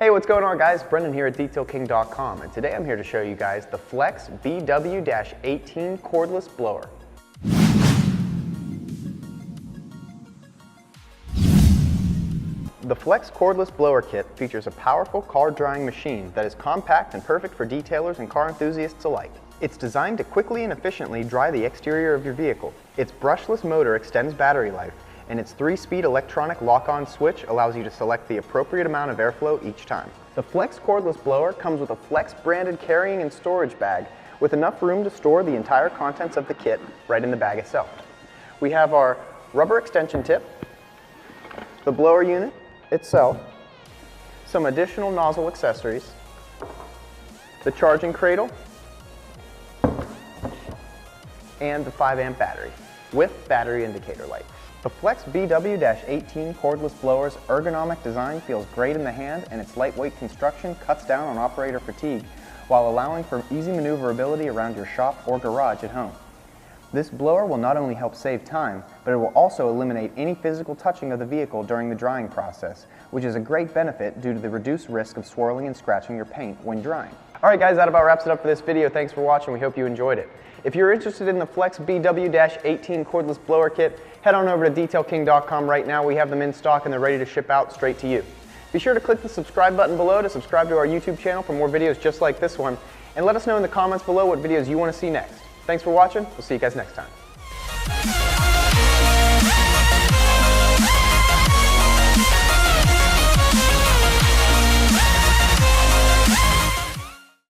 Hey, what's going on guys? Brendan here at DetailKing.com, and today I'm here to show you guys the Flex BW-18 Cordless Blower. The Flex Cordless Blower Kit features a powerful car drying machine that is compact and perfect for detailers and car enthusiasts alike. It's designed to quickly and efficiently dry the exterior of your vehicle. Its brushless motor extends battery life, and its 3-speed electronic lock-on switch allows you to select the appropriate amount of airflow each time. The Flex Cordless Blower comes with a Flex branded carrying and storage bag with enough room to store the entire contents of the kit right in the bag itself. We have our rubber extension tip, the blower unit itself, some additional nozzle accessories, the charging cradle, and the 5-amp battery with battery indicator light. The Flex BW-18 Cordless Blower's ergonomic design feels great in the hand, and its lightweight construction cuts down on operator fatigue while allowing for easy maneuverability around your shop or garage at home. This blower will not only help save time, but it will also eliminate any physical touching of the vehicle during the drying process, which is a great benefit due to the reduced risk of swirling and scratching your paint when drying. Alright guys, that about wraps it up for this video. Thanks for watching. We hope you enjoyed it. If you're interested in the Flex BW-18 Cordless Blower Kit, head on over to DetailKing.com right now. We have them in stock and they're ready to ship out straight to you. Be sure to click the subscribe button below to subscribe to our YouTube channel for more videos just like this one, and let us know in the comments below what videos you want to see next. Thanks for watching. We'll see you guys next time.